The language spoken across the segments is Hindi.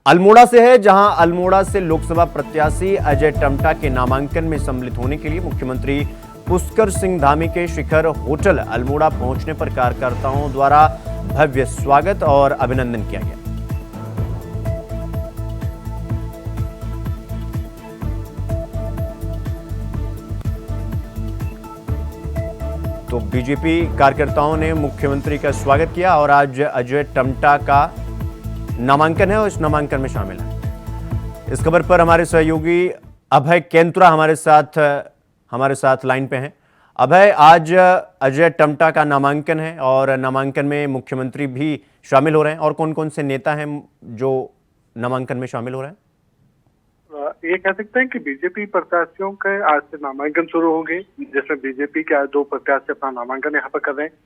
अल्मोड़ा से है, जहां अल्मोड़ा से लोकसभा प्रत्याशी अजय टम्टा के नामांकन में सम्मिलित होने के लिए मुख्यमंत्री पुष्कर सिंह धामी के शिखर होटल अल्मोड़ा पहुंचने पर कार्यकर्ताओं द्वारा भव्य स्वागत और अभिनंदन किया गया। तो बीजेपी कार्यकर्ताओं ने मुख्यमंत्री का स्वागत किया और आज अजय टम्टा का नामांकन है और इस नामांकन में शामिल है। इस खबर पर हमारे सहयोगी अभय केंतुरा हमारे साथ लाइन पे हैं। अभय, आज अजय टम्टा का नामांकन है और नामांकन में मुख्यमंत्री भी शामिल हो रहे हैं, और कौन कौन से नेता हैं जो नामांकन में शामिल हो रहे हैं? ये कह सकते हैं कि बीजेपी प्रत्याशियों के आज से नामांकन शुरू होंगे, जिसमें बीजेपी के आज 2 प्रत्याशी अपना नामांकन यहाँ पर कर रहे हैं।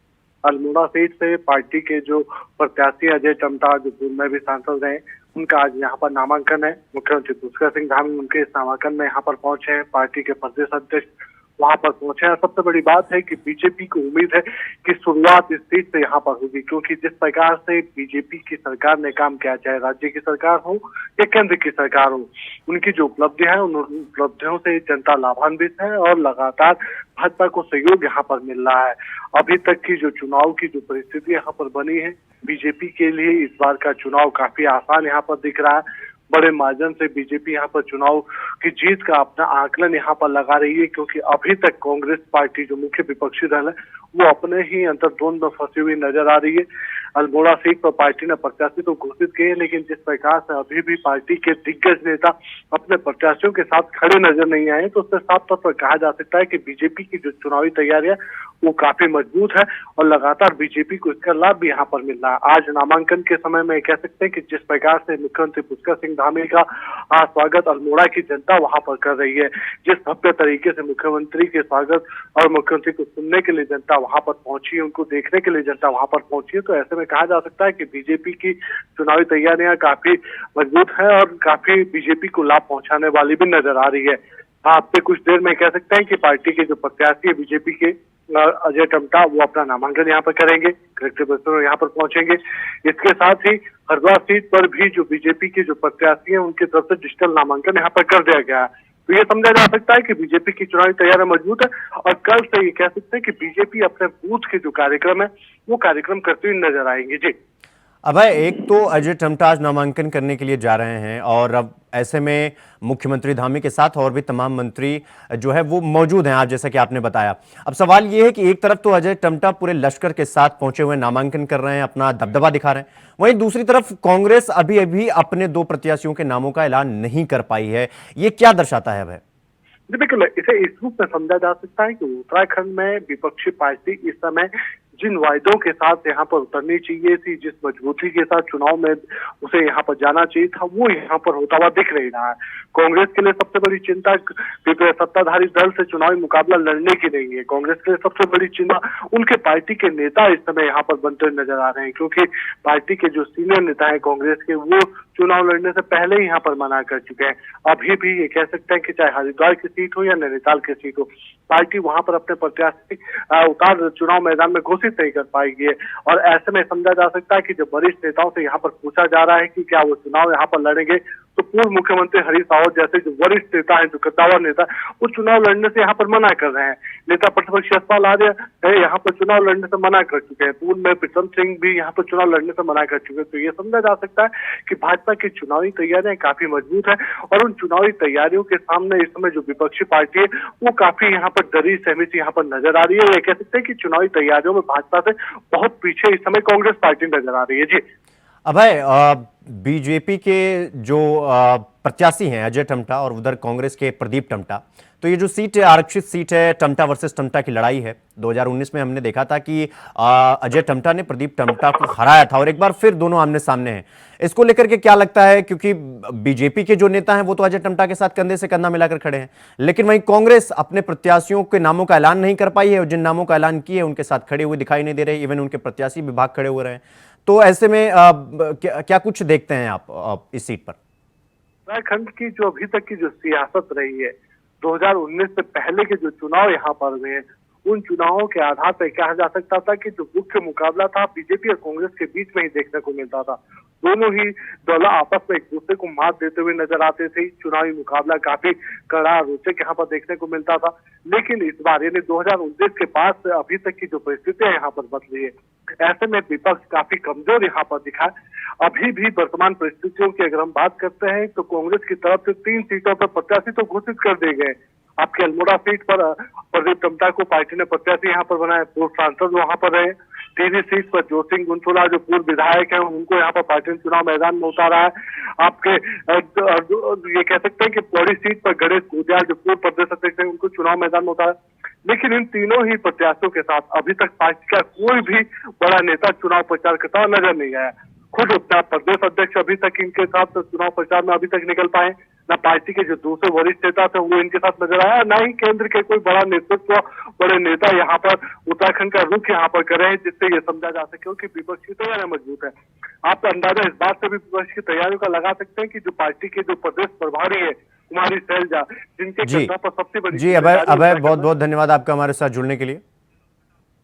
अल्मोड़ा सीट से पार्टी के जो प्रत्याशी अजय टम्टा, जो पूर्व में भी सांसद रहे, उनका आज यहाँ पर नामांकन है। मुख्यमंत्री पुष्कर सिंह धामी उनके इस नामांकन में यहाँ पर पहुंचे हैं। पार्टी के प्रदेश अध्यक्ष वहां पर पहुंचे हैं। सबसे बड़ी बात है कि बीजेपी को उम्मीद है कि शुरुआत इस सीट से यहाँ पर होगी, क्योंकि जिस प्रकार से बीजेपी की सरकार ने काम किया, चाहे राज्य की सरकार हो या केंद्र की सरकार हो, उनकी जो उपलब्धियां हैं उन उपलब्धियों से जनता लाभान्वित है और लगातार भाजपा को सहयोग यहाँ पर मिल रहा है। अभी तक की जो चुनाव की जो परिस्थिति यहाँ पर बनी है, बीजेपी के लिए इस बार का चुनाव काफी आसान यहाँ पर दिख रहा है। बड़े मार्जिन से बीजेपी यहाँ पर चुनाव की जीत का अपना आकलन यहाँ पर लगा रही है, क्योंकि अभी तक कांग्रेस पार्टी जो मुख्य विपक्षी दल है वो अपने ही अंतर्द्वंद में फंसी हुई नजर आ रही है। अल्मोड़ा सीट पर पार्टी ने प्रत्याशी तो घोषित किए हैं, लेकिन जिस प्रकार से अभी भी पार्टी के दिग्गज नेता अपने प्रत्याशियों के साथ खड़े नजर नहीं आए, तो उससे साफ तौर पर कहा जा सकता है कि बीजेपी की जो चुनावी तैयारियां वो काफी मजबूत है और लगातार बीजेपी को इसका लाभ भी यहाँ पर मिल रहा है। आज नामांकन के समय में कह सकते हैं कि जिस प्रकार से मुख्यमंत्री पुष्कर सिंह धामी का स्वागत अल्मोड़ा की जनता वहां पर कर रही है, जिस भव्य तरीके से मुख्यमंत्री के स्वागत और मुख्यमंत्री को सुनने के लिए जनता वहां पर पहुंची है, उनको देखने के लिए जनता वहां पर पहुंची है, तो ऐसे में कहा जा सकता है कि बीजेपी की चुनावी तैयारियां काफी मजबूत है और काफी बीजेपी को लाभ पहुंचाने वाली भी नजर आ रही है। आप पे कुछ देर में कह सकते हैं कि पार्टी के जो प्रत्याशी है बीजेपी के अजय टम्टा, वो अपना नामांकन यहाँ पर करेंगे, कलेक्टर दफ्तर यहाँ पर पहुंचेंगे। इसके साथ ही हरिद्वार सीट पर भी जो बीजेपी के जो प्रत्याशी हैं उनकी तरफ से डिजिटल नामांकन यहाँ पर कर दिया गया है। तो ये समझा जा सकता है कि बीजेपी की चुनावी तैयारी मजबूत है और कल से ये कह सकते हैं कि बीजेपी अपने बूथ के जो कार्यक्रम है वो कार्यक्रम करते हुए नजर आएंगे। जी अभय, एक तो अजय टम्टा आज नामांकन करने के लिए जा रहे हैं और अब ऐसे में मुख्यमंत्री धामी के साथ और भी तमाम मंत्री जो है वो मौजूद हैं आज, जैसा कि आपने बताया। अब सवाल ये है कि एक तरफ तो अजय टम्टा पूरे लश्कर के साथ पहुंचे हुए नामांकन कर रहे हैं, अपना दबदबा दिखा रहे हैं, वहीं दूसरी तरफ कांग्रेस अभी अभी अपने 2 प्रत्याशियों के नामों का ऐलान नहीं कर पाई है। ये क्या दर्शाता है अभय? बिल्कुल, इसे इस रूप में समझा जा सकता है कि उत्तराखंड में विपक्षी पार्टी इस समय जिन वायदों के साथ यहाँ पर उतरनी चाहिए थी, जिस मजबूती के साथ चुनाव में उसे यहाँ पर जाना चाहिए था, वो यहाँ पर होता हुआ दिख नहीं रहा है। कांग्रेस के लिए सबसे बड़ी चिंता सत्ताधारी दल से चुनावी मुकाबला लड़ने की नहीं है। कांग्रेस के लिए सबसे बड़ी चिंता उनके पार्टी के नेता इस समय यहाँ पर बनते हुए नजर आ रहे हैं, क्योंकि पार्टी के जो सीनियर नेता है कांग्रेस के, वो चुनाव लड़ने से पहले ही यहाँ पर मना कर चुके हैं। अभी भी ये कह सकते हैं कि चाहे हरिद्वार की सीट हो या नैनीताल की सीट हो, पार्टी वहां पर अपने प्रत्याशी उतार चुनाव मैदान में घोषित नहीं कर पाएगी है। और ऐसे में समझा जा सकता है कि जब वरिष्ठ नेताओं से यहाँ पर पूछा जा रहा है कि क्या वो चुनाव यहाँ पर लड़ेंगे, तो पूर्व मुख्यमंत्री हरीश रावत जैसे जो वरिष्ठ नेता है, जो कद्दावर नेता, वो चुनाव लड़ने से यहाँ पर मना कर रहे हैं। नेता प्रतिपक्ष यशपाल आर्य यहाँ पर चुनाव लड़ने से मना कर चुके हैं। पूर्व में प्रीतम सिंह भी यहाँ पर चुनाव लड़ने से मना कर चुके हैं। तो ये समझा जा सकता है कि भाजपा की चुनावी तैयारियां काफी मजबूत है और उन चुनावी तैयारियों के सामने इस समय जो विपक्षी पार्टी है वो काफी यहाँ पर डरी सहमी यहाँ पर नजर आ रही है। ये कह सकते हैं कि चुनावी तैयारियों में भाजपा से बहुत पीछे इस समय कांग्रेस पार्टी नजर आ रही है। जी अभय, बीजेपी के जो प्रत्याशी हैं अजय टम्टा और उधर कांग्रेस के प्रदीप टम्टा, तो ये जो सीट है, आरक्षित सीट है, टम्टा वर्सेस टम्टा की लड़ाई है। 2019 में हमने देखा था कि अजय टम्टा ने प्रदीप टम्टा को हराया था और एक बार फिर दोनों आमने सामने हैं। इसको लेकर के क्या लगता है? क्योंकि बीजेपी के जो नेता हैं वो तो अजय टम्टा के साथ कंधे से कंधा मिलाकर खड़े हैं, लेकिन वहीं कांग्रेस अपने प्रत्याशियों के नामों का ऐलान नहीं कर पाई है और जिन नामों का ऐलान किए उनके साथ खड़े हुए दिखाई नहीं दे रहे, इवन उनके प्रत्याशी विभाग खड़े हुए रहे। तो ऐसे में क्या कुछ देखते हैं आप इस सीट पर? उत्तराखंड की जो अभी तक की जो सियासत रही है, 2019 से पहले के जो चुनाव यहाँ पर हुए हैं, उन चुनावों के आधार पर कहा जा सकता था कि जो मुख्य मुकाबला था बीजेपी और कांग्रेस के बीच में ही देखने को मिलता था। दोनों ही दल आपस में एक दूसरे को मात देते हुए नजर आते थे। चुनावी मुकाबला काफी कड़ा रोचक यहाँ पर देखने को मिलता था। लेकिन इस बार यानी 2019 के बाद से अभी तक की जो परिस्थितियां यहाँ पर बदली है, ऐसे में विपक्ष काफी कमजोर यहाँ पर दिखा। अभी भी वर्तमान परिस्थितियों की अगर हम बात करते हैं तो कांग्रेस की तरफ से 3 सीटों पर प्रत्याशी तो घोषित कर दिए गए। आपके अल्मोड़ा सीट पर प्रदीप टम्टा को पार्टी ने प्रत्याशी यहाँ पर बनाया, पूर्व सांसद वहां पर रहे। टिहरी सीट पर जोसिंह गुंसोला जो पूर्व विधायक है उनको यहाँ पर पार्टी ने चुनाव मैदान में उतारा है। आपके ये कह सकते हैं कि पौड़ी सीट पर गणेश गोदियाल जो पूर्व प्रदेश अध्यक्ष है उनको चुनाव मैदान में उतारा। लेकिन इन तीनों ही प्रत्याशियों के साथ अभी तक पार्टी का कोई भी बड़ा नेता चुनाव प्रचार करता हुआ नजर नहीं आया। खुद अपना प्रदेश अध्यक्ष अभी तक इनके साथ चुनाव प्रचार में अभी तक निकल पाए, ना पार्टी के जो दूसरे वरिष्ठ नेता थे वो इनके साथ नजर आया, ना ही केंद्र के कोई बड़ा नेतृत्व बड़े नेता यहाँ पर उत्तराखंड का रुख यहाँ पर कर रहे हैं, जिससे ये समझा जा सके कि विपक्ष की तैयारियां मजबूत है। आप अंदाजा इस बात से भी विपक्ष की तैयारियों का लगा सकते हैं कि जो पार्टी के जो प्रदेश प्रभारी है कुमारी शैलजा, जिनके जी कंधों पर सबसे बड़ी जी अभय बहुत बहुत धन्यवाद आपका हमारे साथ जुड़ने के लिए।